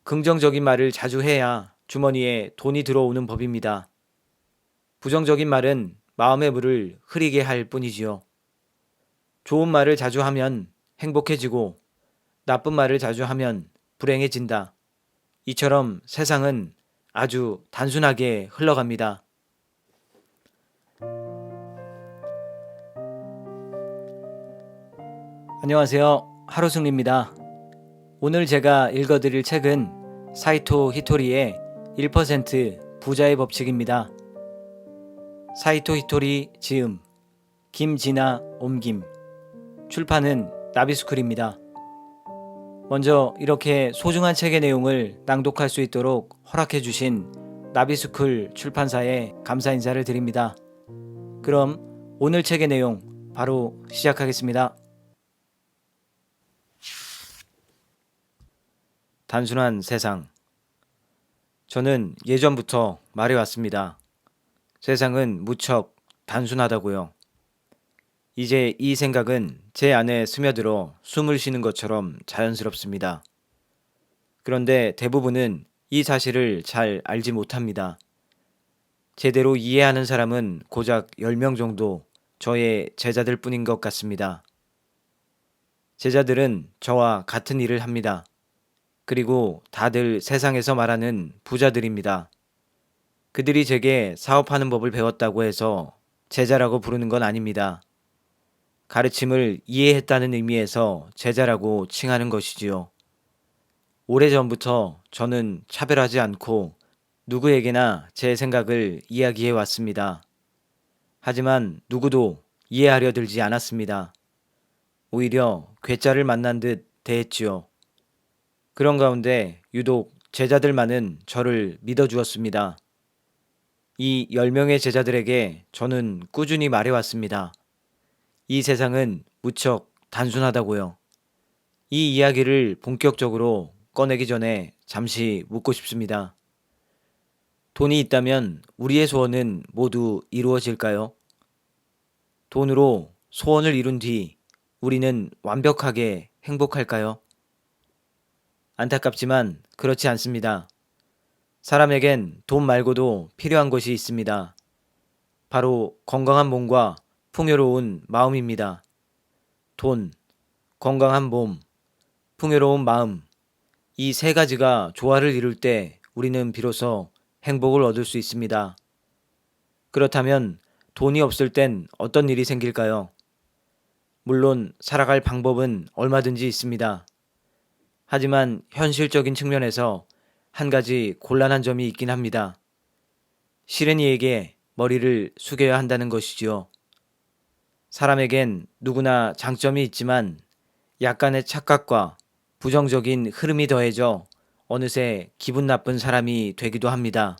긍정적인 말을 자주 해야 주머니에 돈이 들어오는 법입니다. 부정적인 말은 마음의 물을 흐리게 할 뿐이지요. 좋은 말을 자주 하면 행복해지고 나쁜 말을 자주 하면 불행해진다. 이처럼 세상은 아주 단순하게 흘러갑니다. 안녕하세요. 하루승리입니다. 오늘 제가 읽어드릴 책은 사이토 히토리의 1% 부자의 법칙입니다. 사이토 히토리 지음, 김진아 옮김, 출판은 나비스쿨입니다. 먼저 이렇게 소중한 책의 내용을 낭독할 수 있도록 허락해 주신 나비스쿨 출판사에 감사 인사를 드립니다. 그럼 오늘 책의 내용 바로 시작하겠습니다. 단순한 세상. 저는 예전부터 말해왔습니다. 세상은 무척 단순하다고요. 이제 이 생각은 제 안에 스며들어 숨을 쉬는 것처럼 자연스럽습니다. 그런데 대부분은 이 사실을 잘 알지 못합니다. 제대로 이해하는 사람은 고작 10명 정도 저의 제자들 뿐인 것 같습니다. 제자들은 저와 같은 일을 합니다. 그리고 다들 세상에서 말하는 부자들입니다. 그들이 제게 사업하는 법을 배웠다고 해서 제자라고 부르는 건 아닙니다. 가르침을 이해했다는 의미에서 제자라고 칭하는 것이지요. 오래전부터 저는 차별하지 않고 누구에게나 제 생각을 이야기해 왔습니다. 하지만 누구도 이해하려 들지 않았습니다. 오히려 괴짜를 만난 듯 대했지요. 그런 가운데 유독 제자들만은 저를 믿어주었습니다. 이 10명의 제자들에게 저는 꾸준히 말해왔습니다. 이 세상은 무척 단순하다고요. 이 이야기를 본격적으로 꺼내기 전에 잠시 묻고 싶습니다. 돈이 있다면 우리의 소원은 모두 이루어질까요? 돈으로 소원을 이룬 뒤 우리는 완벽하게 행복할까요? 안타깝지만 그렇지 않습니다. 사람에겐 돈 말고도 필요한 것이 있습니다. 바로 건강한 몸과 풍요로운 마음입니다. 돈, 건강한 몸, 풍요로운 마음, 이 세 가지가 조화를 이룰 때 우리는 비로소 행복을 얻을 수 있습니다. 그렇다면 돈이 없을 땐 어떤 일이 생길까요? 물론 살아갈 방법은 얼마든지 있습니다. 하지만 현실적인 측면에서 한 가지 곤란한 점이 있긴 합니다. 싫은 이에게 머리를 숙여야 한다는 것이지요. 사람에겐 누구나 장점이 있지만 약간의 착각과 부정적인 흐름이 더해져 어느새 기분 나쁜 사람이 되기도 합니다.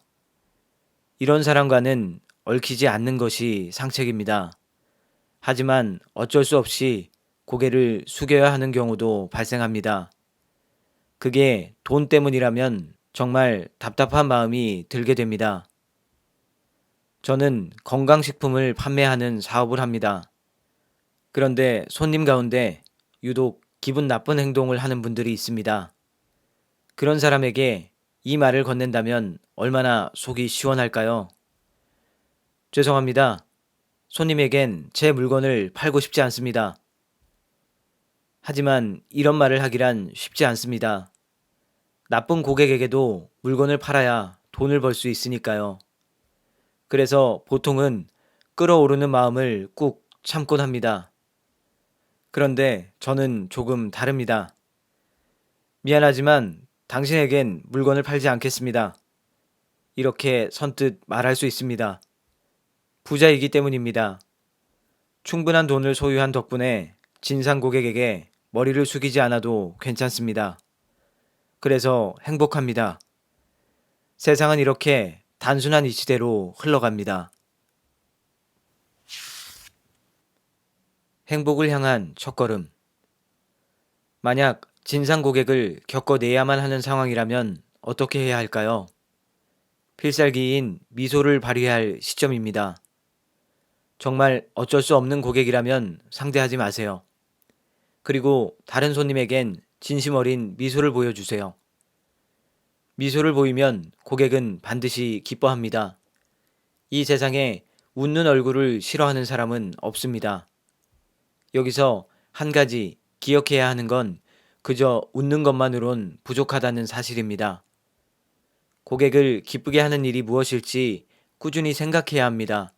이런 사람과는 얽히지 않는 것이 상책입니다. 하지만 어쩔 수 없이 고개를 숙여야 하는 경우도 발생합니다. 그게 돈 때문이라면 정말 답답한 마음이 들게 됩니다. 저는 건강식품을 판매하는 사업을 합니다. 그런데 손님 가운데 유독 기분 나쁜 행동을 하는 분들이 있습니다. 그런 사람에게 이 말을 건넨다면 얼마나 속이 시원할까요? 죄송합니다. 손님에겐 제 물건을 팔고 싶지 않습니다. 하지만 이런 말을 하기란 쉽지 않습니다. 나쁜 고객에게도 물건을 팔아야 돈을 벌 수 있으니까요. 그래서 보통은 끓어오르는 마음을 꾹 참곤 합니다. 그런데 저는 조금 다릅니다. 미안하지만 당신에겐 물건을 팔지 않겠습니다. 이렇게 선뜻 말할 수 있습니다. 부자이기 때문입니다. 충분한 돈을 소유한 덕분에 진상 고객에게 머리를 숙이지 않아도 괜찮습니다. 그래서 행복합니다. 세상은 이렇게 단순한 이치대로 흘러갑니다. 행복을 향한 첫걸음. 만약 진상 고객을 겪어내야만 하는 상황이라면 어떻게 해야 할까요? 필살기인 미소를 발휘할 시점입니다. 정말 어쩔 수 없는 고객이라면 상대하지 마세요. 그리고 다른 손님에겐 진심 어린 미소를 보여주세요. 미소를 보이면 고객은 반드시 기뻐합니다. 이 세상에 웃는 얼굴을 싫어하는 사람은 없습니다. 여기서 한 가지 기억해야 하는 건 그저 웃는 것만으론 부족하다는 사실입니다. 고객을 기쁘게 하는 일이 무엇일지 꾸준히 생각해야 합니다.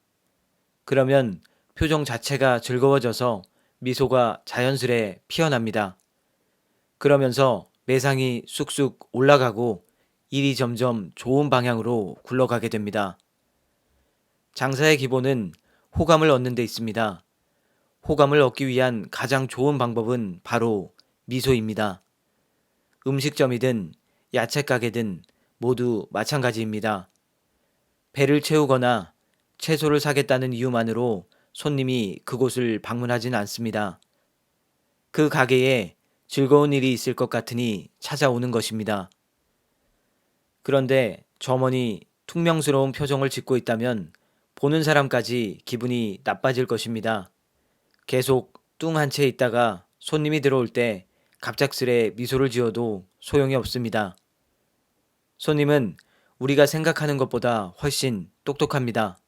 그러면 표정 자체가 즐거워져서 미소가 자연스레 피어납니다. 그러면서 매상이 쑥쑥 올라가고 일이 점점 좋은 방향으로 굴러가게 됩니다. 장사의 기본은 호감을 얻는 데 있습니다. 호감을 얻기 위한 가장 좋은 방법은 바로 미소입니다. 음식점이든 야채 가게든 모두 마찬가지입니다. 배를 채우거나 채소를 사겠다는 이유만으로 손님이 그곳을 방문하진 않습니다. 그 가게에 즐거운 일이 있을 것 같으니 찾아오는 것입니다. 그런데 점원이 퉁명스러운 표정을 짓고 있다면 보는 사람까지 기분이 나빠질 것입니다. 계속 뚱 한 채 있다가 손님이 들어올 때 갑작스레 미소를 지어도 소용이 없습니다. 손님은 우리가 생각하는 것보다 훨씬 똑똑합니다.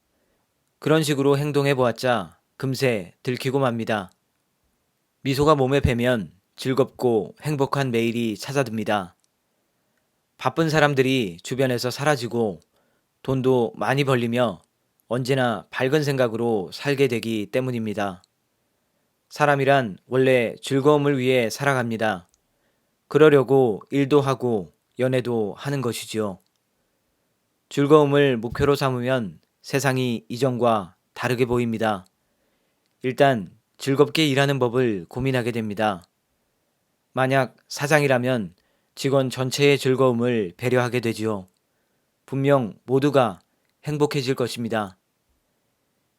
그런 식으로 행동해 보았자 금세 들키고 맙니다. 미소가 몸에 배면 즐겁고 행복한 매일이 찾아듭니다. 바쁜 사람들이 주변에서 사라지고 돈도 많이 벌리며 언제나 밝은 생각으로 살게 되기 때문입니다. 사람이란 원래 즐거움을 위해 살아갑니다. 그러려고 일도 하고 연애도 하는 것이지요. 즐거움을 목표로 삼으면 세상이 이전과 다르게 보입니다. 일단 즐겁게 일하는 법을 고민하게 됩니다. 만약 사장이라면 직원 전체의 즐거움을 배려하게 되지요. 분명 모두가 행복해질 것입니다.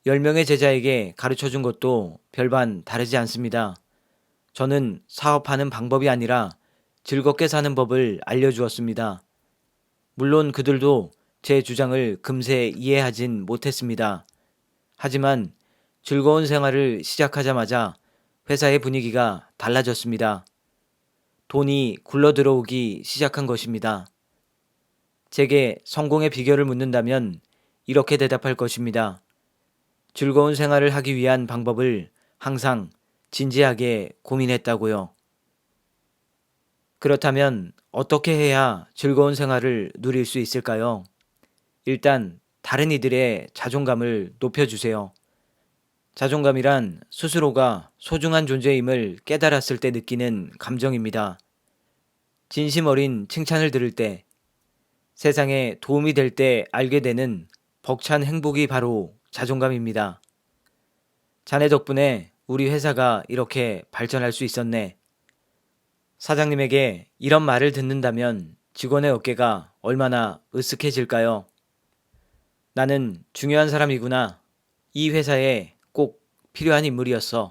10명의 제자에게 가르쳐 준 것도 별반 다르지 않습니다. 저는 사업하는 방법이 아니라 즐겁게 사는 법을 알려주었습니다. 물론 그들도 제 주장을 금세 이해하진 못했습니다. 하지만 즐거운 생활을 시작하자마자 회사의 분위기가 달라졌습니다. 돈이 굴러 들어오기 시작한 것입니다. 제게 성공의 비결을 묻는다면 이렇게 대답할 것입니다. 즐거운 생활을 하기 위한 방법을 항상 진지하게 고민했다고요. 그렇다면 어떻게 해야 즐거운 생활을 누릴 수 있을까요? 일단 다른 이들의 자존감을 높여주세요. 자존감이란 스스로가 소중한 존재임을 깨달았을 때 느끼는 감정입니다. 진심 어린 칭찬을 들을 때, 세상에 도움이 될 때 알게 되는 벅찬 행복이 바로 자존감입니다. 자네 덕분에 우리 회사가 이렇게 발전할 수 있었네. 사장님에게 이런 말을 듣는다면 직원의 어깨가 얼마나 으쓱해질까요? 나는 중요한 사람이구나. 이 회사에 꼭 필요한 인물이었어.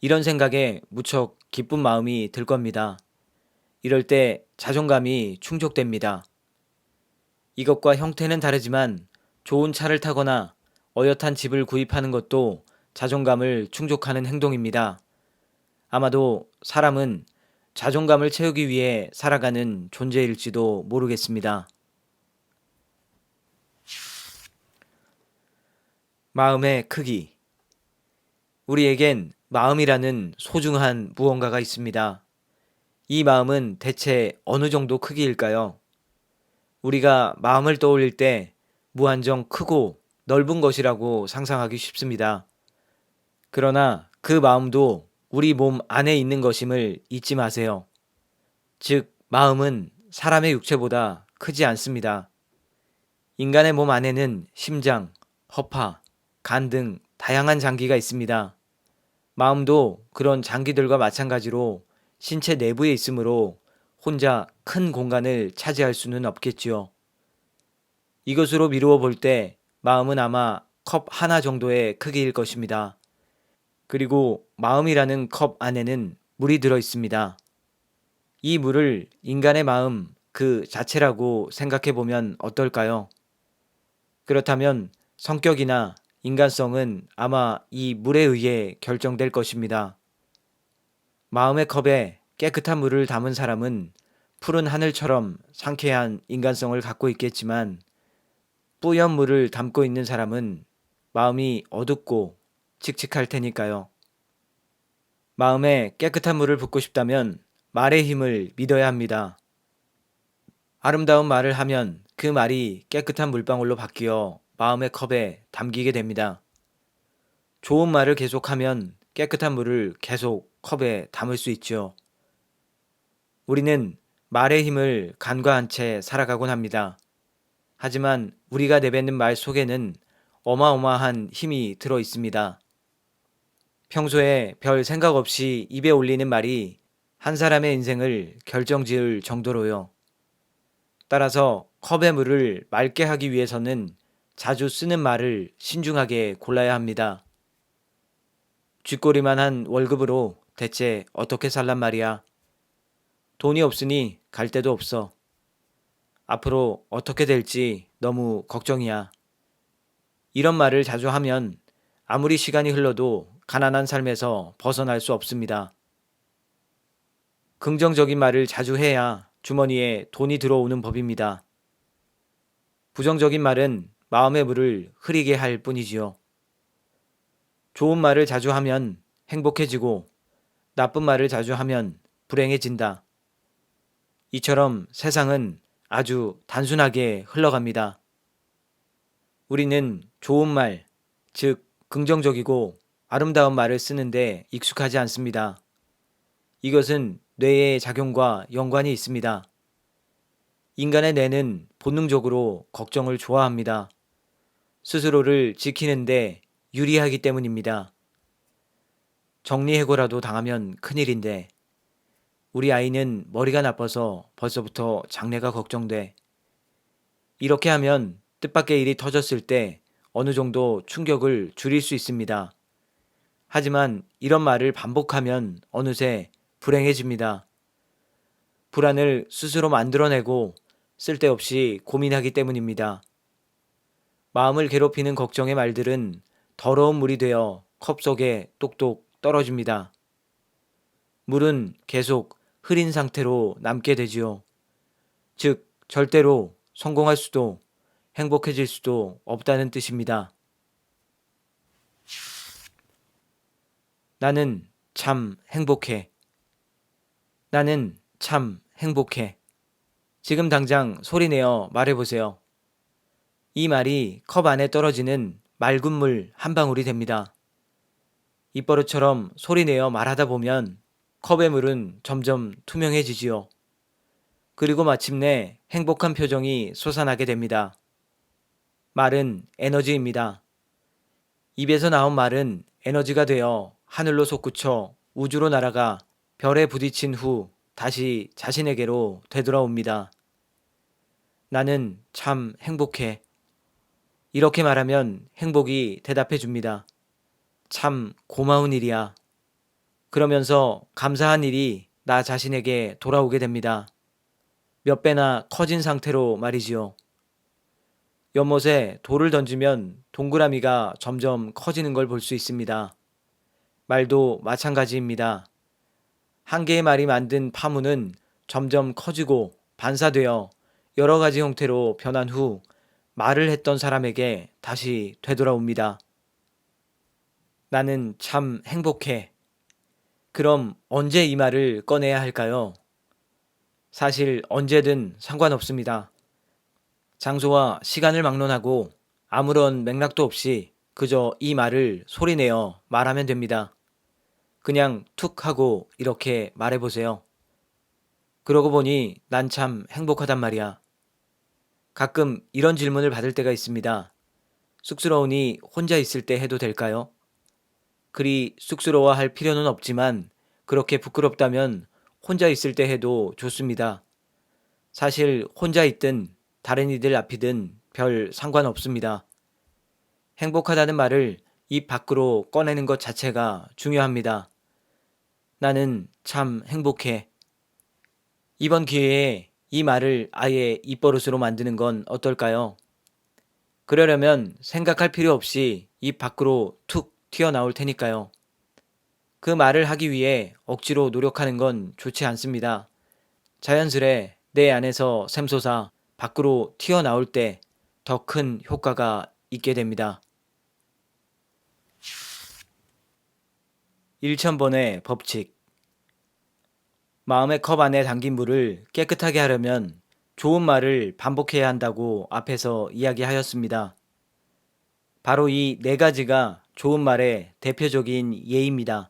이런 생각에 무척 기쁜 마음이 들 겁니다. 이럴 때 자존감이 충족됩니다. 이것과 형태는 다르지만 좋은 차를 타거나 어엿한 집을 구입하는 것도 자존감을 충족하는 행동입니다. 아마도 사람은 자존감을 채우기 위해 살아가는 존재일지도 모르겠습니다. 마음의 크기. 우리에겐 마음이라는 소중한 무언가가 있습니다. 이 마음은 대체 어느 정도 크기일까요? 우리가 마음을 떠올릴 때 무한정 크고 넓은 것이라고 상상하기 쉽습니다. 그러나 그 마음도 우리 몸 안에 있는 것임을 잊지 마세요. 즉, 마음은 사람의 육체보다 크지 않습니다. 인간의 몸 안에는 심장, 허파, 간 등 다양한 장기가 있습니다. 마음도 그런 장기들과 마찬가지로 신체 내부에 있으므로 혼자 큰 공간을 차지할 수는 없겠지요. 이것으로 미루어 볼 때 마음은 아마 컵 하나 정도의 크기일 것입니다. 그리고 마음이라는 컵 안에는 물이 들어 있습니다. 이 물을 인간의 마음 그 자체라고 생각해 보면 어떨까요? 그렇다면 성격이나 인간성은 아마 이 물에 의해 결정될 것입니다. 마음의 컵에 깨끗한 물을 담은 사람은 푸른 하늘처럼 상쾌한 인간성을 갖고 있겠지만 뿌연 물을 담고 있는 사람은 마음이 어둡고 칙칙할 테니까요. 마음에 깨끗한 물을 붓고 싶다면 말의 힘을 믿어야 합니다. 아름다운 말을 하면 그 말이 깨끗한 물방울로 바뀌어 마음의 컵에 담기게 됩니다. 좋은 말을 계속하면 깨끗한 물을 계속 컵에 담을 수 있죠. 우리는 말의 힘을 간과한 채 살아가곤 합니다. 하지만 우리가 내뱉는 말 속에는 어마어마한 힘이 들어 있습니다. 평소에 별 생각 없이 입에 올리는 말이 한 사람의 인생을 결정지을 정도로요. 따라서 컵의 물을 맑게 하기 위해서는 자주 쓰는 말을 신중하게 골라야 합니다. 쥐꼬리만 한 월급으로 대체 어떻게 살란 말이야? 돈이 없으니 갈 데도 없어. 앞으로 어떻게 될지 너무 걱정이야. 이런 말을 자주 하면 아무리 시간이 흘러도 가난한 삶에서 벗어날 수 없습니다. 긍정적인 말을 자주 해야 주머니에 돈이 들어오는 법입니다. 부정적인 말은 마음의 물을 흐리게 할 뿐이지요. 좋은 말을 자주 하면 행복해지고 나쁜 말을 자주 하면 불행해진다. 이처럼 세상은 아주 단순하게 흘러갑니다. 우리는 좋은 말, 즉 긍정적이고 아름다운 말을 쓰는데 익숙하지 않습니다. 이것은 뇌의 작용과 연관이 있습니다. 인간의 뇌는 본능적으로 걱정을 좋아합니다. 스스로를 지키는데 유리하기 때문입니다. 정리해고라도 당하면 큰일인데 우리 아이는 머리가 나빠서 벌써부터 장래가 걱정돼. 이렇게 하면 뜻밖의 일이 터졌을 때 어느 정도 충격을 줄일 수 있습니다. 하지만 이런 말을 반복하면 어느새 불행해집니다. 불안을 스스로 만들어내고 쓸데없이 고민하기 때문입니다. 마음을 괴롭히는 걱정의 말들은 더러운 물이 되어 컵 속에 똑똑 떨어집니다. 물은 계속 흐린 상태로 남게 되지요. 즉, 절대로 성공할 수도 행복해질 수도 없다는 뜻입니다. 나는 참 행복해. 나는 참 행복해. 지금 당장 소리내어 말해보세요. 이 말이 컵 안에 떨어지는 맑은 물 한 방울이 됩니다. 입버릇처럼 소리내어 말하다 보면 컵의 물은 점점 투명해지지요. 그리고 마침내 행복한 표정이 솟아나게 됩니다. 말은 에너지입니다. 입에서 나온 말은 에너지가 되어 하늘로 솟구쳐 우주로 날아가 별에 부딪힌 후 다시 자신에게로 되돌아옵니다. 나는 참 행복해. 이렇게 말하면 행복이 대답해 줍니다. 참 고마운 일이야. 그러면서 감사한 일이 나 자신에게 돌아오게 됩니다. 몇 배나 커진 상태로 말이지요. 연못에 돌을 던지면 동그라미가 점점 커지는 걸 볼 수 있습니다. 말도 마찬가지입니다. 한 개의 말이 만든 파문은 점점 커지고 반사되어 여러 가지 형태로 변한 후 말을 했던 사람에게 다시 되돌아옵니다. 나는 참 행복해. 그럼 언제 이 말을 꺼내야 할까요? 사실 언제든 상관없습니다. 장소와 시간을 막론하고 아무런 맥락도 없이 그저 이 말을 소리내어 말하면 됩니다. 그냥 툭 하고 이렇게 말해보세요. 그러고 보니 난 참 행복하단 말이야. 가끔 이런 질문을 받을 때가 있습니다. 쑥스러우니 혼자 있을 때 해도 될까요? 그리 쑥스러워할 필요는 없지만 그렇게 부끄럽다면 혼자 있을 때 해도 좋습니다. 사실 혼자 있든 다른 이들 앞이든 별 상관없습니다. 행복하다는 말을 입 밖으로 꺼내는 것 자체가 중요합니다. 나는 참 행복해. 이번 기회에 이 말을 아예 입버릇으로 만드는 건 어떨까요? 그러려면 생각할 필요 없이 입 밖으로 툭 튀어나올 테니까요. 그 말을 하기 위해 억지로 노력하는 건 좋지 않습니다. 자연스레 내 안에서 샘솟아 밖으로 튀어나올 때 더 큰 효과가 있게 됩니다. 1000번의 법칙. 마음의 컵 안에 담긴 물을 깨끗하게 하려면 좋은 말을 반복해야 한다고 앞에서 이야기하였습니다. 바로 이 네 가지가 좋은 말의 대표적인 예입니다.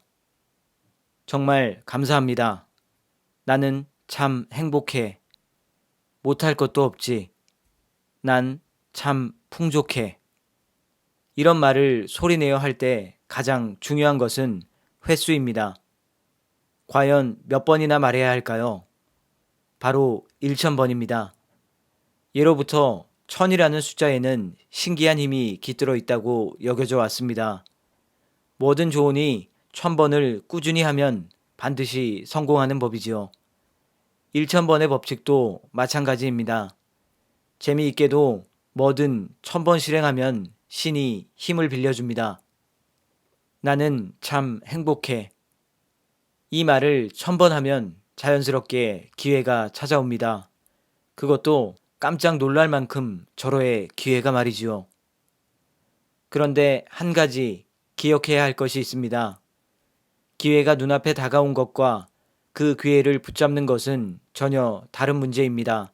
정말 감사합니다. 나는 참 행복해. 못할 것도 없지. 난 참 풍족해. 이런 말을 소리내어 할 때 가장 중요한 것은 횟수입니다. 과연 몇 번이나 말해야 할까요? 바로 1000번입니다. 예로부터 1000이라는 숫자에는 신기한 힘이 깃들어 있다고 여겨져 왔습니다. 뭐든 좋으니 1000번을 꾸준히 하면 반드시 성공하는 법이지요. 1000번의 법칙도 마찬가지입니다. 재미있게도 뭐든 1000번 실행하면 신이 힘을 빌려줍니다. 나는 참 행복해. 이 말을 1000번 하면 자연스럽게 기회가 찾아옵니다. 그것도 깜짝 놀랄 만큼 절호의 기회가 말이지요. 그런데 한 가지 기억해야 할 것이 있습니다. 기회가 눈앞에 다가온 것과 그 기회를 붙잡는 것은 전혀 다른 문제입니다.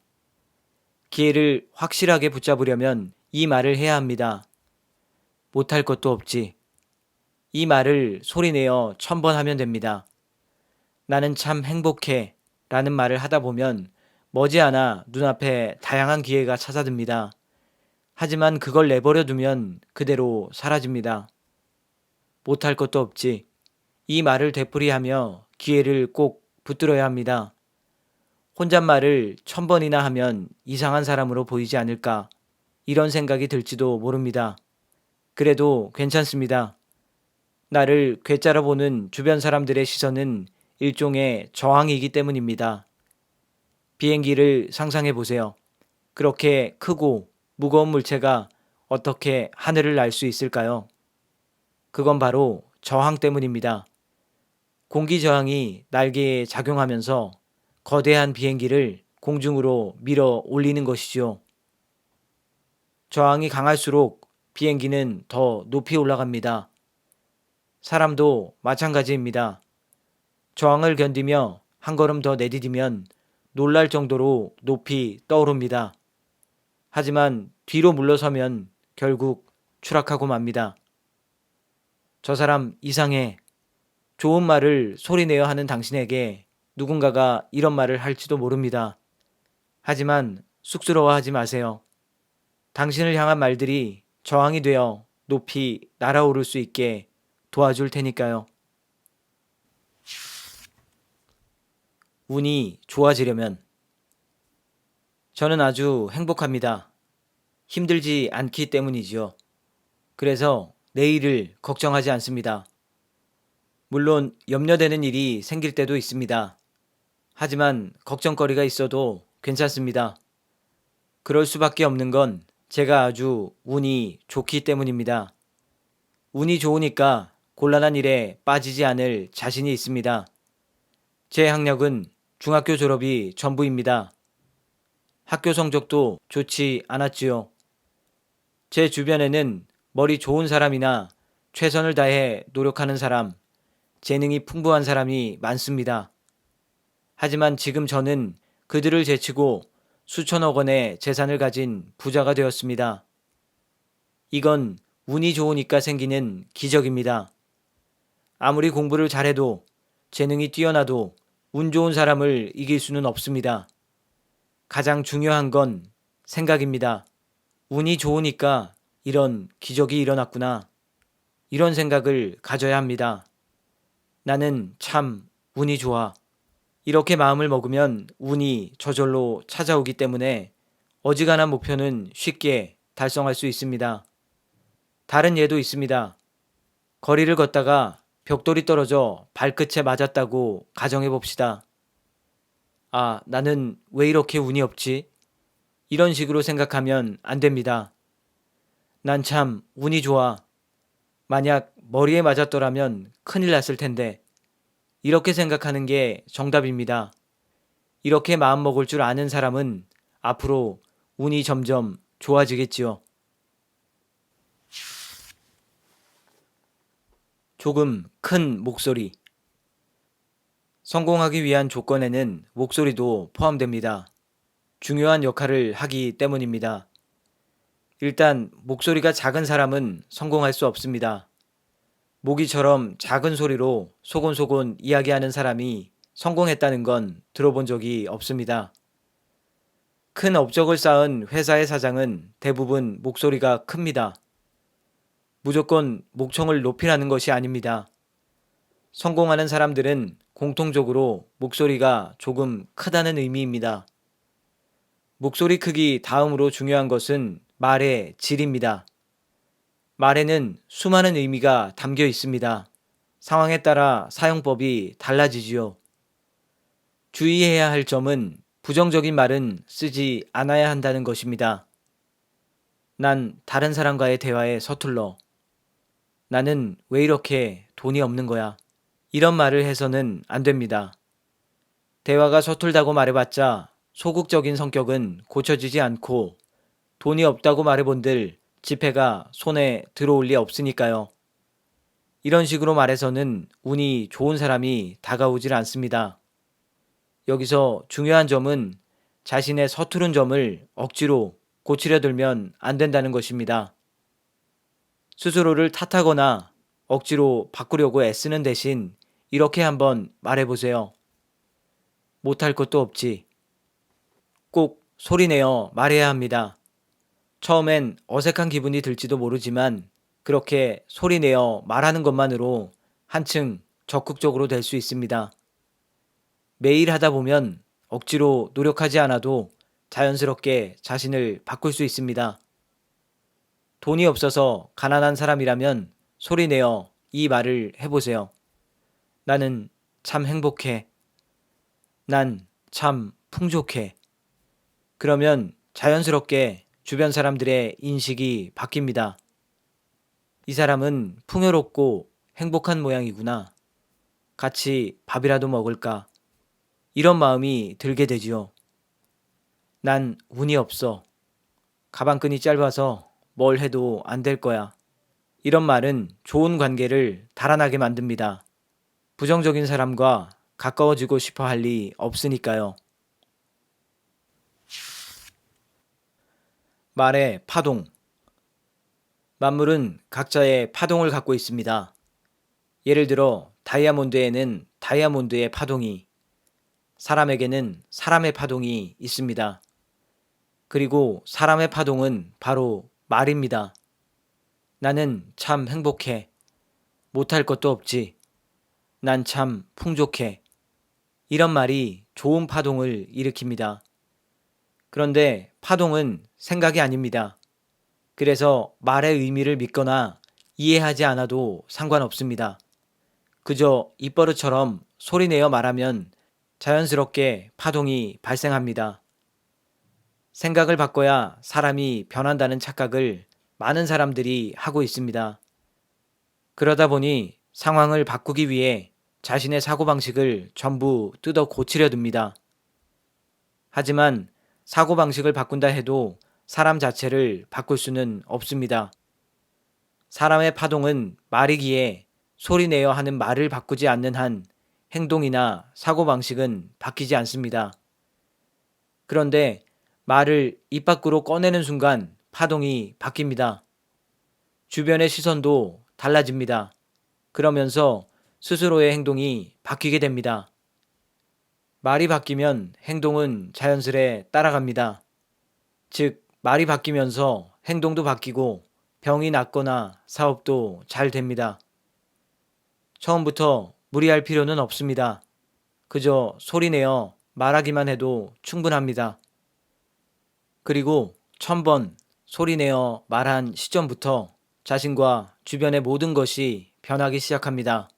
기회를 확실하게 붙잡으려면 이 말을 해야 합니다. 못할 것도 없지. 이 말을 소리내어 1000번 하면 됩니다. 나는 참 행복해 라는 말을 하다 보면 머지않아 눈앞에 다양한 기회가 찾아듭니다. 하지만 그걸 내버려 두면 그대로 사라집니다. 못할 것도 없지. 이 말을 되풀이하며 기회를 꼭 붙들어야 합니다. 혼잣말을 1000번이나 하면 이상한 사람으로 보이지 않을까 이런 생각이 들지도 모릅니다. 그래도 괜찮습니다. 나를 괴짜로 보는 주변 사람들의 시선은 일종의 저항이기 때문입니다. 비행기를 상상해 보세요. 그렇게 크고 무거운 물체가 어떻게 하늘을 날 수 있을까요? 그건 바로 저항 때문입니다. 공기 저항이 날개에 작용하면서 거대한 비행기를 공중으로 밀어 올리는 것이죠. 저항이 강할수록 비행기는 더 높이 올라갑니다. 사람도 마찬가지입니다. 저항을 견디며 한 걸음 더 내디디면 놀랄 정도로 높이 떠오릅니다. 하지만 뒤로 물러서면 결국 추락하고 맙니다. 저 사람 이상해. 좋은 말을 소리내어 하는 당신에게 누군가가 이런 말을 할지도 모릅니다. 하지만 쑥스러워하지 마세요. 당신을 향한 말들이 저항이 되어 높이 날아오를 수 있게 도와줄 테니까요. 운이 좋아지려면 저는 아주 행복합니다. 힘들지 않기 때문이지요. 그래서 내일을 걱정하지 않습니다. 물론 염려되는 일이 생길 때도 있습니다. 하지만 걱정거리가 있어도 괜찮습니다. 그럴 수밖에 없는 건 제가 아주 운이 좋기 때문입니다. 운이 좋으니까 곤란한 일에 빠지지 않을 자신이 있습니다. 제 학력은 중학교 졸업이 전부입니다. 학교 성적도 좋지 않았지요. 제 주변에는 머리 좋은 사람이나 최선을 다해 노력하는 사람, 재능이 풍부한 사람이 많습니다. 하지만 지금 저는 그들을 제치고 수천억 원의 재산을 가진 부자가 되었습니다. 이건 운이 좋으니까 생기는 기적입니다. 아무리 공부를 잘해도 재능이 뛰어나도 운 좋은 사람을 이길 수는 없습니다. 가장 중요한 건 생각입니다. 운이 좋으니까 이런 기적이 일어났구나. 이런 생각을 가져야 합니다. 나는 참 운이 좋아. 이렇게 마음을 먹으면 운이 저절로 찾아오기 때문에 어지간한 목표는 쉽게 달성할 수 있습니다. 다른 예도 있습니다. 거리를 걷다가 벽돌이 떨어져 발끝에 맞았다고 가정해 봅시다. 아, 나는 왜 이렇게 운이 없지? 이런 식으로 생각하면 안 됩니다. 난 참 운이 좋아. 만약 머리에 맞았더라면 큰일 났을 텐데. 이렇게 생각하는 게 정답입니다. 이렇게 마음먹을 줄 아는 사람은 앞으로 운이 점점 좋아지겠지요. 조금 큰 목소리. 성공하기 위한 조건에는 목소리도 포함됩니다. 중요한 역할을 하기 때문입니다. 일단 목소리가 작은 사람은 성공할 수 없습니다. 모기처럼 작은 소리로 소곤소곤 이야기하는 사람이 성공했다는 건 들어본 적이 없습니다. 큰 업적을 쌓은 회사의 사장은 대부분 목소리가 큽니다. 무조건 목청을 높이라는 것이 아닙니다. 성공하는 사람들은 공통적으로 목소리가 조금 크다는 의미입니다. 목소리 크기 다음으로 중요한 것은 말의 질입니다. 말에는 수많은 의미가 담겨 있습니다. 상황에 따라 사용법이 달라지지요. 주의해야 할 점은 부정적인 말은 쓰지 않아야 한다는 것입니다. 난 다른 사람과의 대화에 서툴러. 나는 왜 이렇게 돈이 없는 거야? 이런 말을 해서는 안 됩니다. 대화가 서툴다고 말해봤자 소극적인 성격은 고쳐지지 않고 돈이 없다고 말해본들 지폐가 손에 들어올 리 없으니까요. 이런 식으로 말해서는 운이 좋은 사람이 다가오질 않습니다. 여기서 중요한 점은 자신의 서투른 점을 억지로 고치려 들면 안 된다는 것입니다. 스스로를 탓하거나 억지로 바꾸려고 애쓰는 대신 이렇게 한번 말해보세요. 못할 것도 없지. 꼭 소리내어 말해야 합니다. 처음엔 어색한 기분이 들지도 모르지만 그렇게 소리내어 말하는 것만으로 한층 적극적으로 될 수 있습니다. 매일 하다 보면 억지로 노력하지 않아도 자연스럽게 자신을 바꿀 수 있습니다. 돈이 없어서 가난한 사람이라면 소리내어 이 말을 해보세요. 나는 참 행복해. 난 참 풍족해. 그러면 자연스럽게 주변 사람들의 인식이 바뀝니다. 이 사람은 풍요롭고 행복한 모양이구나. 같이 밥이라도 먹을까? 이런 마음이 들게 되지요. 난 운이 없어. 가방끈이 짧아서 뭘 해도 안 될 거야. 이런 말은 좋은 관계를 달아나게 만듭니다. 부정적인 사람과 가까워지고 싶어 할 리 없으니까요. 말의 파동. 만물은 각자의 파동을 갖고 있습니다. 예를 들어 다이아몬드에는 다이아몬드의 파동이, 사람에게는 사람의 파동이 있습니다. 그리고 사람의 파동은 바로 말입니다. 나는 참 행복해. 못할 것도 없지. 난 참 풍족해. 이런 말이 좋은 파동을 일으킵니다. 그런데 파동은 생각이 아닙니다. 그래서 말의 의미를 믿거나 이해하지 않아도 상관없습니다. 그저 입버릇처럼 소리내어 말하면 자연스럽게 파동이 발생합니다. 생각을 바꿔야 사람이 변한다는 착각을 많은 사람들이 하고 있습니다. 그러다 보니 상황을 바꾸기 위해 자신의 사고방식을 전부 뜯어 고치려 듭니다. 하지만 사고방식을 바꾼다 해도 사람 자체를 바꿀 수는 없습니다. 사람의 파동은 말이기에 소리내어 하는 말을 바꾸지 않는 한 행동이나 사고방식은 바뀌지 않습니다. 그런데 말을 입 밖으로 꺼내는 순간 파동이 바뀝니다. 주변의 시선도 달라집니다. 그러면서 스스로의 행동이 바뀌게 됩니다. 말이 바뀌면 행동은 자연스레 따라갑니다. 즉, 말이 바뀌면서 행동도 바뀌고 병이 낫거나 사업도 잘 됩니다. 처음부터 무리할 필요는 없습니다. 그저 소리내어 말하기만 해도 충분합니다. 그리고 1000번 소리내어 말한 시점부터 자신과 주변의 모든 것이 변하기 시작합니다.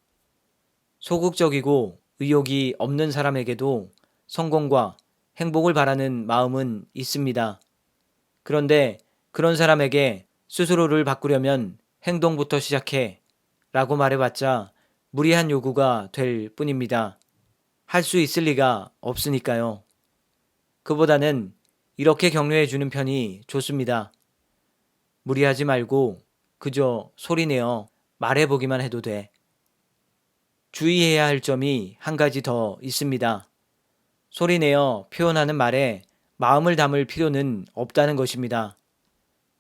소극적이고 의욕이 없는 사람에게도 성공과 행복을 바라는 마음은 있습니다. 그런데 그런 사람에게 스스로를 바꾸려면 행동부터 시작해 라고 말해봤자 무리한 요구가 될 뿐입니다. 할 수 있을 리가 없으니까요. 그보다는 이렇게 격려해 주는 편이 좋습니다. 무리하지 말고 그저 소리내어 말해보기만 해도 돼. 주의해야 할 점이 한 가지 더 있습니다. 소리내어 표현하는 말에 마음을 담을 필요는 없다는 것입니다.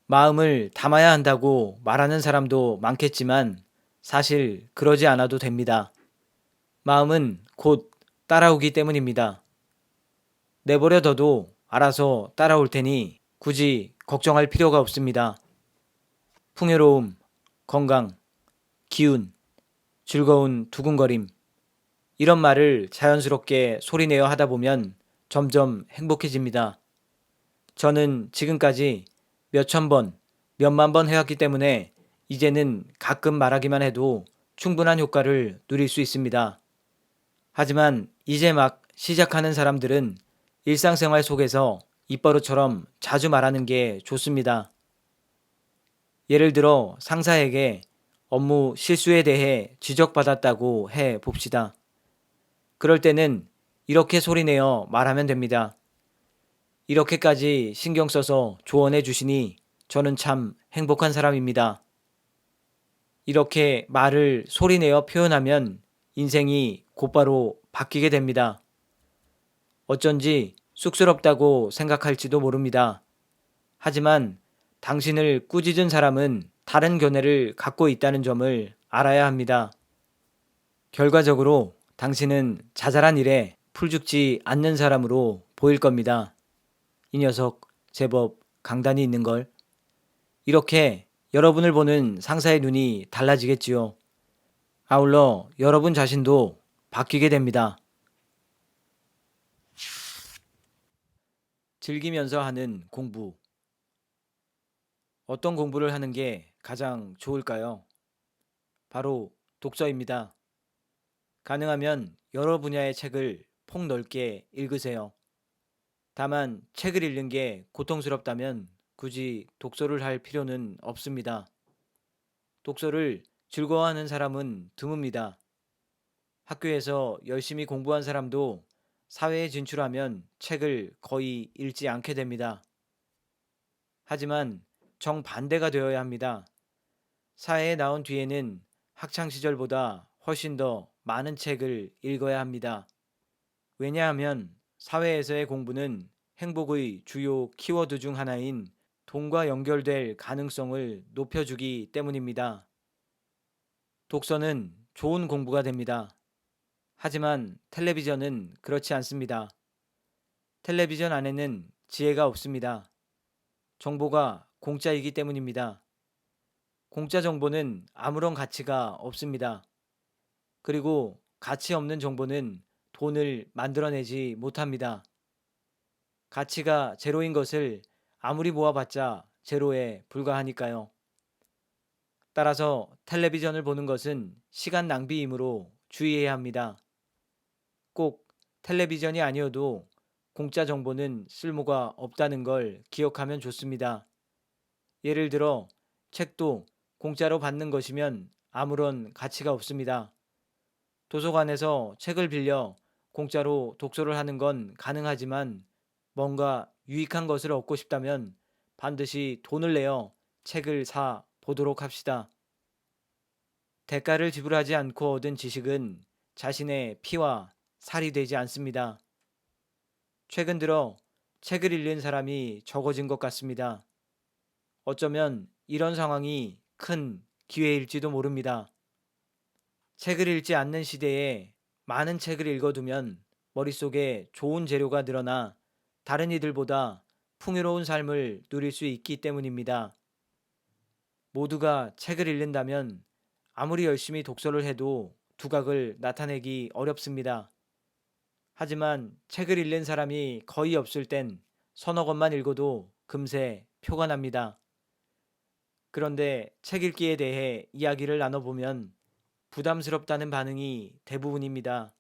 마음을 담아야 한다고 말하는 사람도 많겠지만 사실 그러지 않아도 됩니다. 마음은 곧 따라오기 때문입니다. 내버려둬도 알아서 따라올 테니 굳이 걱정할 필요가 없습니다. 풍요로움, 건강, 기운, 즐거운 두근거림, 이런 말을 자연스럽게 소리내어 하다 보면 점점 행복해집니다. 저는 지금까지 몇천 번, 몇만 번 해왔기 때문에 이제는 가끔 말하기만 해도 충분한 효과를 누릴 수 있습니다. 하지만 이제 막 시작하는 사람들은 일상생활 속에서 입버릇처럼 자주 말하는 게 좋습니다. 예를 들어 상사에게 업무 실수에 대해 지적받았다고 해 봅시다. 그럴 때는 이렇게 소리내어 말하면 됩니다. 이렇게까지 신경 써서 조언해 주시니 저는 참 행복한 사람입니다. 이렇게 말을 소리내어 표현하면 인생이 곧바로 바뀌게 됩니다. 어쩐지 쑥스럽다고 생각할지도 모릅니다. 하지만 당신을 꾸짖은 사람은 다른 견해를 갖고 있다는 점을 알아야 합니다. 결과적으로 당신은 자잘한 일에 풀죽지 않는 사람으로 보일 겁니다. 이 녀석 제법 강단이 있는걸. 이렇게 여러분을 보는 상사의 눈이 달라지겠지요. 아울러 여러분 자신도 바뀌게 됩니다. 즐기면서 하는 공부. 어떤 공부를 하는 게 가장 좋을까요? 바로 독서입니다. 가능하면 여러 분야의 책을 폭넓게 읽으세요. 다만 책을 읽는 게 고통스럽다면 굳이 독서를 할 필요는 없습니다. 독서를 즐거워하는 사람은 드뭅니다. 학교에서 열심히 공부한 사람도 사회에 진출하면 책을 거의 읽지 않게 됩니다. 하지만 정반대가 되어야 합니다. 사회에 나온 뒤에는 학창 시절보다 훨씬 더 많은 책을 읽어야 합니다. 왜냐하면 사회에서의 공부는 행복의 주요 키워드 중 하나인 돈과 연결될 가능성을 높여주기 때문입니다. 독서는 좋은 공부가 됩니다. 하지만 텔레비전은 그렇지 않습니다. 텔레비전 안에는 지혜가 없습니다. 정보가 공짜이기 때문입니다. 공짜 정보는 아무런 가치가 없습니다. 그리고 가치 없는 정보는 돈을 만들어내지 못합니다. 가치가 제로인 것을 아무리 모아봤자 제로에 불과하니까요. 따라서 텔레비전을 보는 것은 시간 낭비이므로 주의해야 합니다. 꼭 텔레비전이 아니어도 공짜 정보는 쓸모가 없다는 걸 기억하면 좋습니다. 예를 들어 책도 공짜로 받는 것이면 아무런 가치가 없습니다. 도서관에서 책을 빌려 공짜로 독서를 하는 건 가능하지만 뭔가 유익한 것을 얻고 싶다면 반드시 돈을 내어 책을 사 보도록 합시다. 대가를 지불하지 않고 얻은 지식은 자신의 피와 살이 되지 않습니다. 최근 들어 책을 읽는 사람이 적어진 것 같습니다. 어쩌면 이런 상황이 큰 기회일지도 모릅니다. 책을 읽지 않는 시대에 많은 책을 읽어두면 머릿속에 좋은 재료가 늘어나 다른 이들보다 풍요로운 삶을 누릴 수 있기 때문입니다. 모두가 책을 읽는다면 아무리 열심히 독서를 해도 두각을 나타내기 어렵습니다. 하지만 책을 읽는 사람이 거의 없을 땐 서너 권만 읽어도 금세 표가 납니다. 그런데 책 읽기에 대해 이야기를 나눠보면 부담스럽다는 반응이 대부분입니다.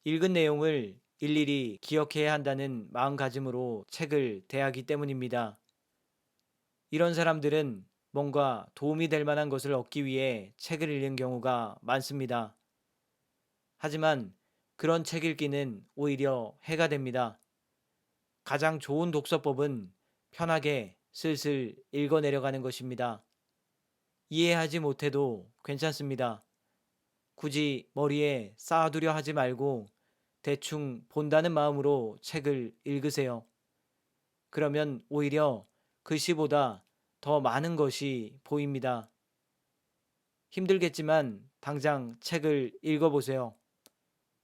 읽은 내용을 일일이 기억해야 한다는 마음가짐으로 책을 대하기 때문입니다. 이런 사람들은 뭔가 도움이 될 만한 것을 얻기 위해 책을 읽는 경우가 많습니다. 하지만 그런 책 읽기는 오히려 해가 됩니다. 가장 좋은 독서법은 편하게 슬슬 읽어 내려가는 것입니다. 이해하지 못해도 괜찮습니다. 굳이 머리에 쌓아두려 하지 말고 대충 본다는 마음으로 책을 읽으세요. 그러면 오히려 글씨보다 더 많은 것이 보입니다. 힘들겠지만 당장 책을 읽어보세요.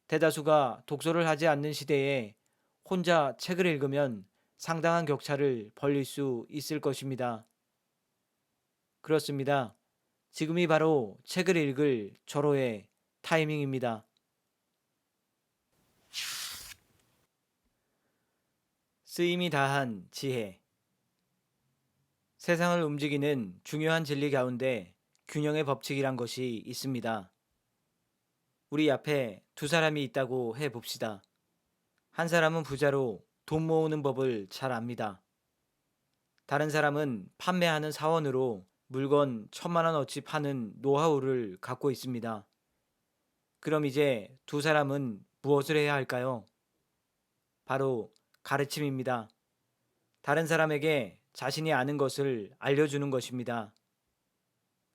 대다수가 독서를 하지 않는 시대에 혼자 책을 읽으면 상당한 격차를 벌릴 수 있을 것입니다. 그렇습니다. 지금이 바로 책을 읽을 절호의 타이밍입니다. 쓰임이 다한 지혜. 세상을 움직이는 중요한 진리 가운데 균형의 법칙이란 것이 있습니다. 우리 앞에 두 사람이 있다고 해 봅시다. 한 사람은 부자로 돈 모으는 법을 잘 압니다. 다른 사람은 판매하는 사원으로 물건 1,000만 원어치 파는 노하우를 갖고 있습니다. 그럼 이제 두 사람은 무엇을 해야 할까요? 바로 가르침입니다. 다른 사람에게 자신이 아는 것을 알려주는 것입니다.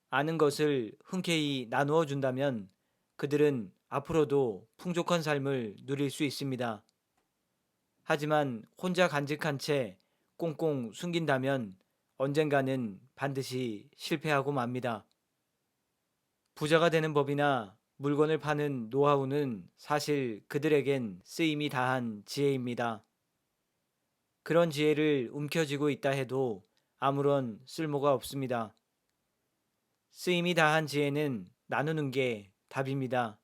아는 것을 흔쾌히 나누어 준다면 그들은 앞으로도 풍족한 삶을 누릴 수 있습니다. 하지만 혼자 간직한 채 꽁꽁 숨긴다면 언젠가는 반드시 실패하고 맙니다. 부자가 되는 법이나 물건을 파는 노하우는 사실 그들에겐 쓰임이 다한 지혜입니다. 그런 지혜를 움켜쥐고 있다 해도 아무런 쓸모가 없습니다. 쓰임이 다한 지혜는 나누는 게 답입니다.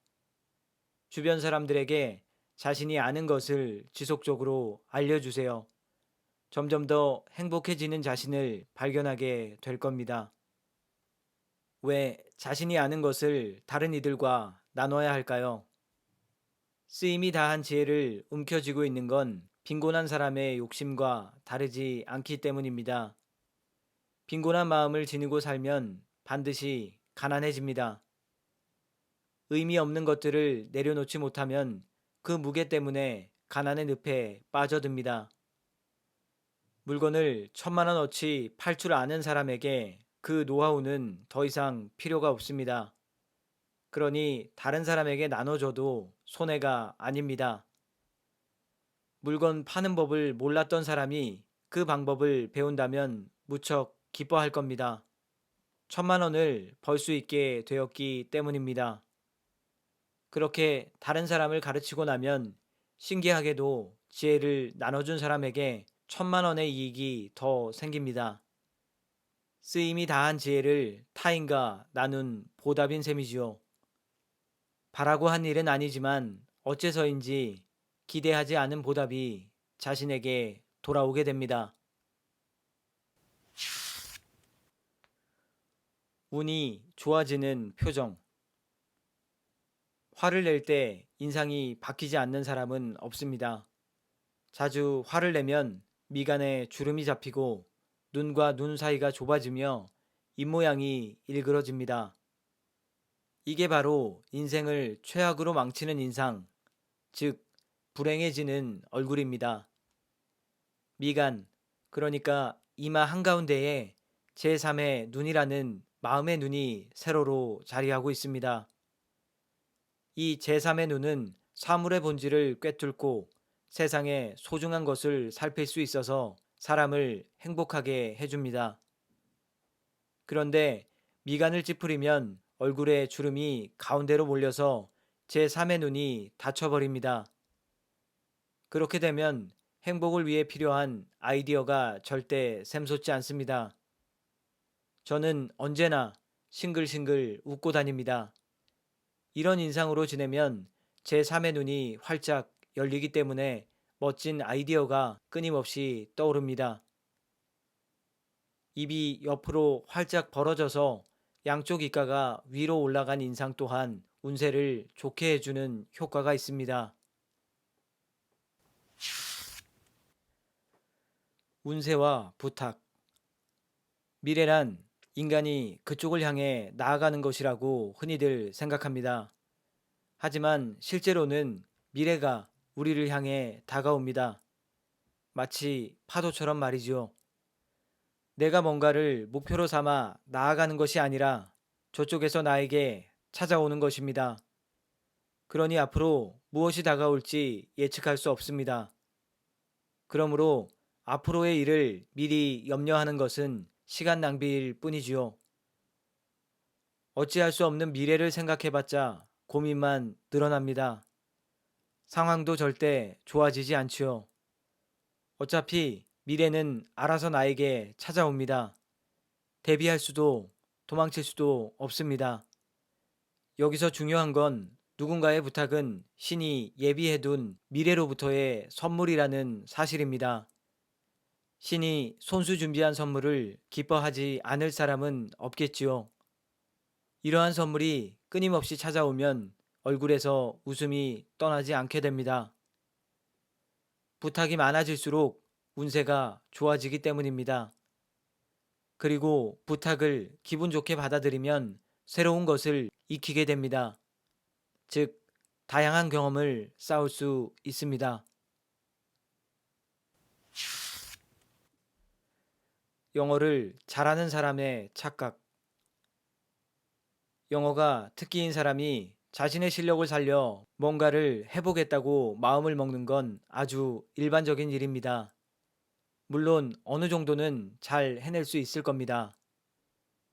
주변 사람들에게 자신이 아는 것을 지속적으로 알려주세요. 점점 더 행복해지는 자신을 발견하게 될 겁니다. 왜 자신이 아는 것을 다른 이들과 나눠야 할까요? 쓰임이 다한 지혜를 움켜쥐고 있는 건 빈곤한 사람의 욕심과 다르지 않기 때문입니다. 빈곤한 마음을 지니고 살면 반드시 가난해집니다. 의미 없는 것들을 내려놓지 못하면 그 무게 때문에 가난의 늪에 빠져듭니다. 물건을 1,000만 원어치 팔 줄 아는 사람에게 그 노하우는 더 이상 필요가 없습니다. 그러니 다른 사람에게 나눠줘도 손해가 아닙니다. 물건 파는 법을 몰랐던 사람이 그 방법을 배운다면 무척 기뻐할 겁니다. 1,000만 원을 벌 수 있게 되었기 때문입니다. 그렇게 다른 사람을 가르치고 나면 신기하게도 지혜를 나눠준 사람에게 1,000만 원의 이익이 더 생깁니다. 쓰임이 다한 지혜를 타인과 나눈 보답인 셈이지요. 바라고 한 일은 아니지만 어째서인지 기대하지 않은 보답이 자신에게 돌아오게 됩니다. 운이 좋아지는 표정. 화를 낼 때 인상이 바뀌지 않는 사람은 없습니다. 자주 화를 내면 미간에 주름이 잡히고 눈과 눈 사이가 좁아지며 입모양이 일그러집니다. 이게 바로 인생을 최악으로 망치는 인상, 즉 불행해지는 얼굴입니다. 미간, 그러니까 이마 한가운데에 제3의 눈이라는 마음의 눈이 세로로 자리하고 있습니다. 이 제3의 눈은 사물의 본질을 꿰뚫고 세상의 소중한 것을 살필 수 있어서 사람을 행복하게 해줍니다. 그런데 미간을 찌푸리면 얼굴에 주름이 가운데로 몰려서 제3의 눈이 닫혀버립니다. 그렇게 되면 행복을 위해 필요한 아이디어가 절대 샘솟지 않습니다. 저는 언제나 싱글싱글 웃고 다닙니다. 이런 인상으로 지내면 제3의 눈이 활짝 열리기 때문에 멋진 아이디어가 끊임없이 떠오릅니다. 입이 옆으로 활짝 벌어져서 양쪽 입가가 위로 올라간 인상 또한 운세를 좋게 해주는 효과가 있습니다. 운세와 부탁. 미래란 인간이 그쪽을 향해 나아가는 것이라고 흔히들 생각합니다. 하지만 실제로는 미래가 우리를 향해 다가옵니다. 마치 파도처럼 말이지요. 내가 뭔가를 목표로 삼아 나아가는 것이 아니라 저쪽에서 나에게 찾아오는 것입니다. 그러니 앞으로 무엇이 다가올지 예측할 수 없습니다. 그러므로 앞으로의 일을 미리 염려하는 것은 시간 낭비일 뿐이지요. 어찌할 수 없는 미래를 생각해봤자 고민만 늘어납니다. 상황도 절대 좋아지지 않지요. 어차피 미래는 알아서 나에게 찾아옵니다. 대비할 수도 도망칠 수도 없습니다. 여기서 중요한 건 누군가의 부탁은 신이 예비해둔 미래로부터의 선물이라는 사실입니다. 신이 손수 준비한 선물을 기뻐하지 않을 사람은 없겠지요. 이러한 선물이 끊임없이 찾아오면 얼굴에서 웃음이 떠나지 않게 됩니다. 부탁이 많아질수록 운세가 좋아지기 때문입니다. 그리고 부탁을 기분 좋게 받아들이면 새로운 것을 익히게 됩니다. 즉, 다양한 경험을 쌓을 수 있습니다. 영어를 잘하는 사람의 착각. 영어가 특기인 사람이 자신의 실력을 살려 뭔가를 해보겠다고 마음을 먹는 건 아주 일반적인 일입니다. 물론 어느 정도는 잘 해낼 수 있을 겁니다.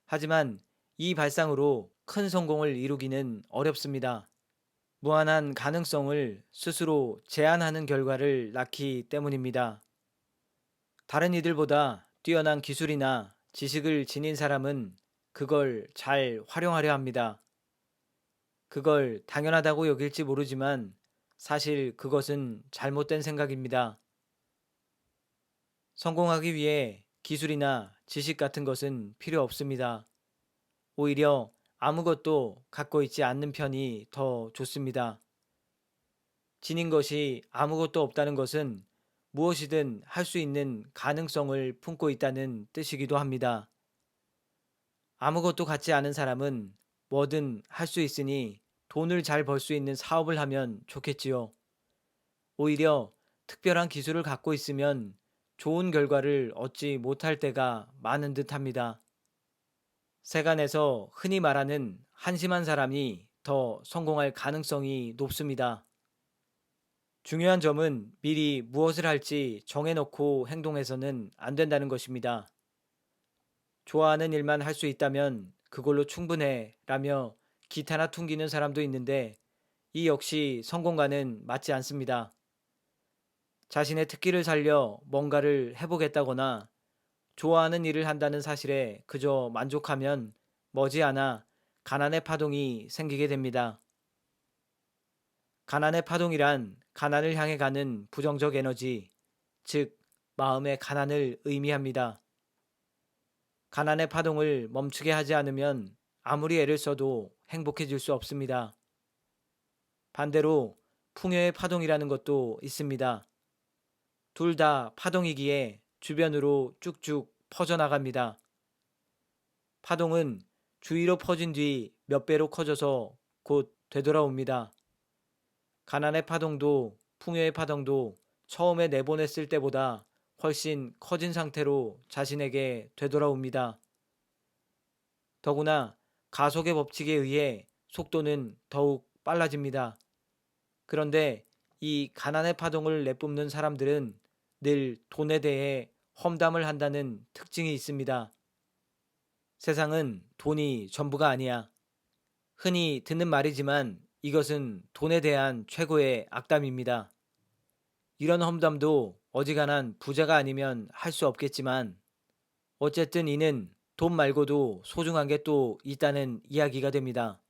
하지만 이 발상으로 큰 성공을 이루기는 어렵습니다. 무한한 가능성을 스스로 제한하는 결과를 낳기 때문입니다. 다른 이들보다 뛰어난 기술이나 지식을 지닌 사람은 그걸 잘 활용하려 합니다. 그걸 당연하다고 여길지 모르지만 사실 그것은 잘못된 생각입니다. 성공하기 위해 기술이나 지식 같은 것은 필요 없습니다. 오히려 아무것도 갖고 있지 않는 편이 더 좋습니다. 지닌 것이 아무것도 없다는 것은 무엇이든 할 수 있는 가능성을 품고 있다는 뜻이기도 합니다. 아무것도 갖지 않은 사람은 뭐든 할 수 있으니 돈을 잘 벌 수 있는 사업을 하면 좋겠지요. 오히려 특별한 기술을 갖고 있으면 좋은 결과를 얻지 못할 때가 많은 듯 합니다. 세간에서 흔히 말하는 한심한 사람이 더 성공할 가능성이 높습니다. 중요한 점은 미리 무엇을 할지 정해놓고 행동해서는 안 된다는 것입니다. 좋아하는 일만 할 수 있다면 그걸로 충분해 라며 기타나 퉁기는 사람도 있는데 이 역시 성공과는 맞지 않습니다. 자신의 특기를 살려 뭔가를 해보겠다거나 좋아하는 일을 한다는 사실에 그저 만족하면 머지않아 가난의 파동이 생기게 됩니다. 가난의 파동이란 가난을 향해 가는 부정적 에너지, 즉 마음의 가난을 의미합니다. 가난의 파동을 멈추게 하지 않으면 아무리 애를 써도 행복해질 수 없습니다. 반대로 풍요의 파동이라는 것도 있습니다. 둘 다 파동이기에 주변으로 쭉쭉 퍼져나갑니다. 파동은 주위로 퍼진 뒤 몇 배로 커져서 곧 되돌아옵니다. 가난의 파동도 풍요의 파동도 처음에 내보냈을 때보다 훨씬 커진 상태로 자신에게 되돌아옵니다. 더구나 가속의 법칙에 의해 속도는 더욱 빨라집니다. 그런데 이 가난의 파동을 내뿜는 사람들은 늘 돈에 대해 험담을 한다는 특징이 있습니다. 세상은 돈이 전부가 아니야. 흔히 듣는 말이지만 이것은 돈에 대한 최고의 악담입니다. 이런 험담도 어지간한 부자가 아니면 할 수 없겠지만 어쨌든 이는 돈 말고도 소중한 게 또 있다는 이야기가 됩니다.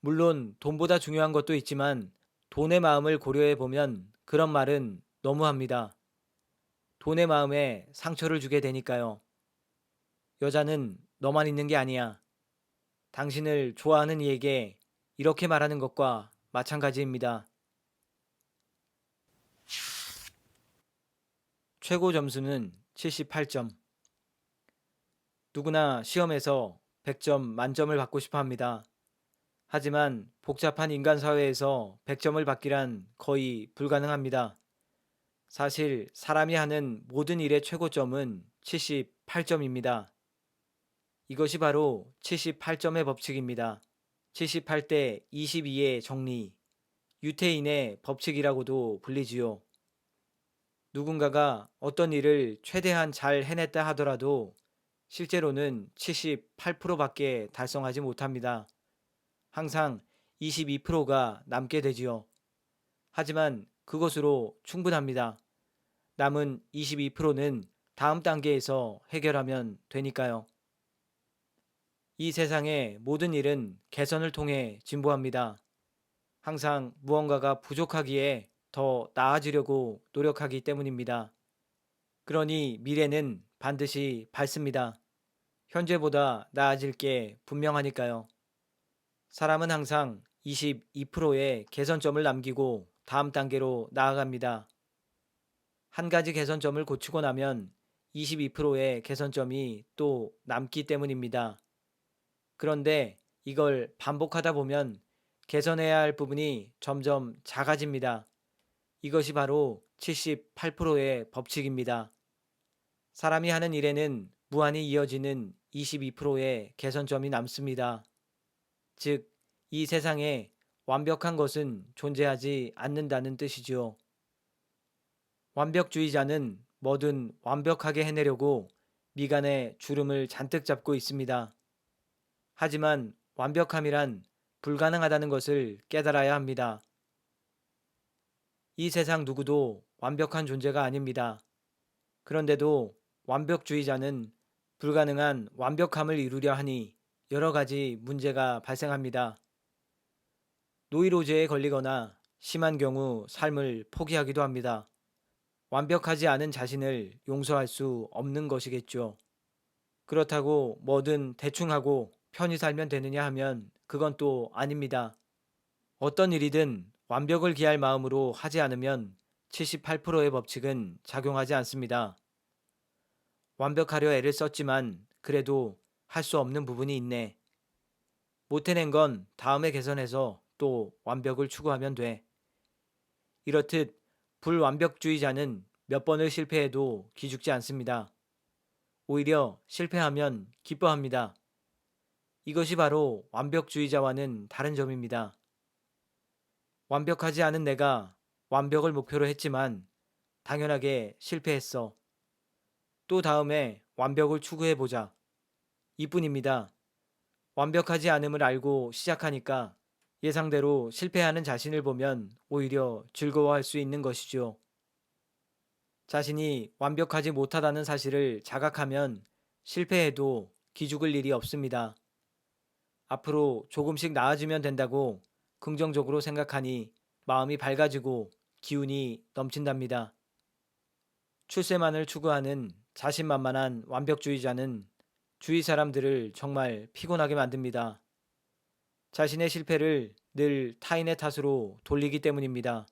물론 돈보다 중요한 것도 있지만 돈의 마음을 고려해 보면 그런 말은 너무합니다. 돈의 마음에 상처를 주게 되니까요. 여자는 너만 있는 게 아니야. 당신을 좋아하는 이에게 이렇게 말하는 것과 마찬가지입니다. 최고 점수는 78점. 누구나 시험에서 100점 만점을 받고 싶어 합니다. 하지만 복잡한 인간 사회에서 100점을 받기란 거의 불가능합니다. 사실 사람이 하는 모든 일의 최고점은 78점입니다. 이것이 바로 78점의 법칙입니다. 78대 22의 정리, 유태인의 법칙이라고도 불리지요. 누군가가 어떤 일을 최대한 잘 해냈다 하더라도 실제로는 78%밖에 달성하지 못합니다. 항상 22%가 남게 되지요. 하지만 그것으로 충분합니다. 남은 22%는 다음 단계에서 해결하면 되니까요. 이 세상의 모든 일은 개선을 통해 진보합니다. 항상 무언가가 부족하기에 더 나아지려고 노력하기 때문입니다. 그러니 미래는 반드시 밝습니다. 현재보다 나아질 게 분명하니까요. 사람은 항상 22%의 개선점을 남기고 다음 단계로 나아갑니다. 한 가지 개선점을 고치고 나면 22%의 개선점이 또 남기 때문입니다. 그런데 이걸 반복하다 보면 개선해야 할 부분이 점점 작아집니다. 이것이 바로 78%의 법칙입니다. 사람이 하는 일에는 무한히 이어지는 22%의 개선점이 남습니다. 즉, 이 세상에 완벽한 것은 존재하지 않는다는 뜻이지요. 완벽주의자는 뭐든 완벽하게 해내려고 미간에 주름을 잔뜩 잡고 있습니다. 하지만 완벽함이란 불가능하다는 것을 깨달아야 합니다. 이 세상 누구도 완벽한 존재가 아닙니다. 그런데도 완벽주의자는 불가능한 완벽함을 이루려 하니 여러 가지 문제가 발생합니다. 노이로제에 걸리거나 심한 경우 삶을 포기하기도 합니다. 완벽하지 않은 자신을 용서할 수 없는 것이겠죠. 그렇다고 뭐든 대충 하고 편히 살면 되느냐 하면 그건 또 아닙니다. 어떤 일이든 완벽을 기할 마음으로 하지 않으면 78%의 법칙은 작용하지 않습니다. 완벽하려 애를 썼지만 그래도 할 수 없는 부분이 있네. 못 해낸 건 다음에 개선해서 또 완벽을 추구하면 돼. 이렇듯 불완벽주의자는 몇 번을 실패해도 기죽지 않습니다. 오히려 실패하면 기뻐합니다. 이것이 바로 완벽주의자와는 다른 점입니다. 완벽하지 않은 내가 완벽을 목표로 했지만 당연하게 실패했어. 또 다음에 완벽을 추구해보자. 이뿐입니다. 완벽하지 않음을 알고 시작하니까 예상대로 실패하는 자신을 보면 오히려 즐거워할 수 있는 것이죠. 자신이 완벽하지 못하다는 사실을 자각하면 실패해도 기죽을 일이 없습니다. 앞으로 조금씩 나아지면 된다고 긍정적으로 생각하니 마음이 밝아지고 기운이 넘친답니다. 출세만을 추구하는 자신만만한 완벽주의자는 주위 사람들을 정말 피곤하게 만듭니다. 자신의 실패를 늘 타인의 탓으로 돌리기 때문입니다.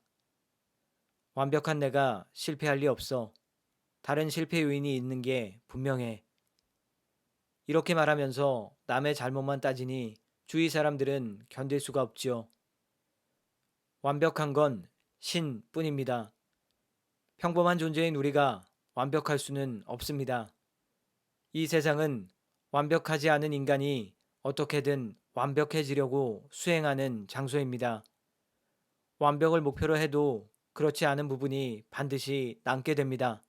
완벽한 내가 실패할 리 없어. 다른 실패 요인이 있는 게 분명해. 이렇게 말하면서 남의 잘못만 따지니 주위 사람들은 견딜 수가 없지요. 완벽한 건 신뿐입니다. 평범한 존재인 우리가 완벽할 수는 없습니다. 이 세상은 완벽하지 않은 인간이 어떻게든 완벽해지려고 수행하는 장소입니다. 완벽을 목표로 해도 그렇지 않은 부분이 반드시 남게 됩니다.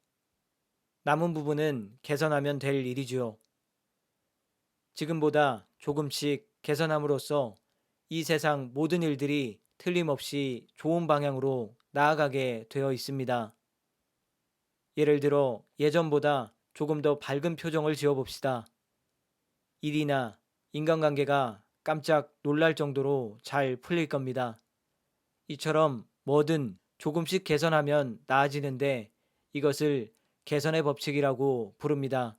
남은 부분은 개선하면 될 일이지요. 지금보다 조금씩 개선함으로써 이 세상 모든 일들이 틀림없이 좋은 방향으로 나아가게 되어 있습니다. 예를 들어 예전보다 조금 더 밝은 표정을 지어봅시다. 일이나 인간관계가 깜짝 놀랄 정도로 잘 풀릴 겁니다. 이처럼 뭐든 조금씩 개선하면 나아지는데 이것을 개선의 법칙이라고 부릅니다.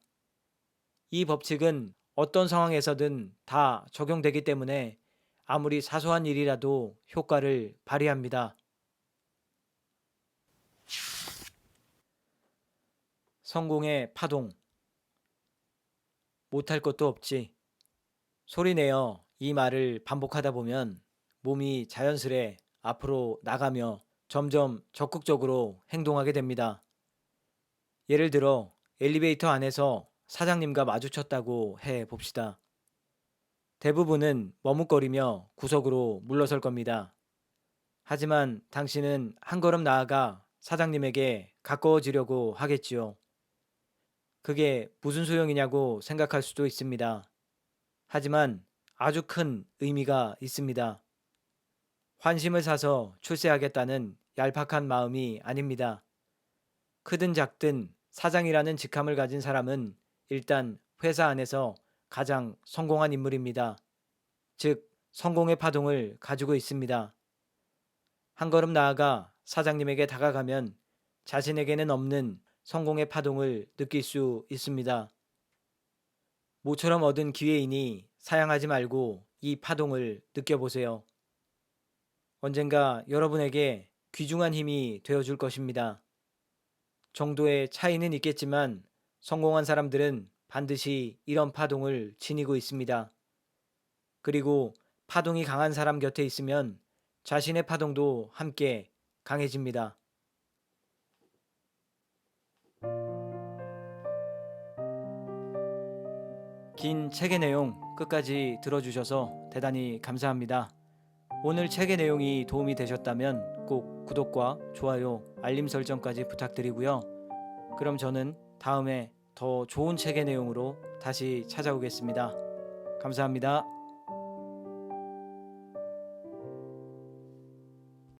이 법칙은 어떤 상황에서든 다 적용되기 때문에 아무리 사소한 일이라도 효과를 발휘합니다. 성공의 파동. 못할 것도 없지. 소리내어 이 말을 반복하다 보면 몸이 자연스레 앞으로 나가며 점점 적극적으로 행동하게 됩니다. 예를 들어 엘리베이터 안에서 사장님과 마주쳤다고 해 봅시다. 대부분은 머뭇거리며 구석으로 물러설 겁니다. 하지만 당신은 한 걸음 나아가 사장님에게 가까워지려고 하겠지요. 그게 무슨 소용이냐고 생각할 수도 있습니다. 하지만 아주 큰 의미가 있습니다. 환심을 사서 출세하겠다는 얄팍한 마음이 아닙니다. 크든 작든 사장이라는 직함을 가진 사람은 일단 회사 안에서 가장 성공한 인물입니다. 즉, 성공의 파동을 가지고 있습니다. 한 걸음 나아가 사장님에게 다가가면 자신에게는 없는 성공의 파동을 느낄 수 있습니다. 모처럼 얻은 기회이니 사양하지 말고 이 파동을 느껴보세요. 언젠가 여러분에게 귀중한 힘이 되어줄 것입니다. 정도의 차이는 있겠지만 성공한 사람들은 반드시 이런 파동을 지니고 있습니다. 그리고 파동이 강한 사람 곁에 있으면 자신의 파동도 함께 강해집니다. 긴 책의 내용 끝까지 들어주셔서 대단히 감사합니다. 오늘 책의 내용이 도움이 되셨다면 꼭 구독과 좋아요, 알림 설정까지 부탁드리고요. 그럼 저는 다음에 더 좋은 책의 내용으로 다시 찾아오겠습니다. 감사합니다.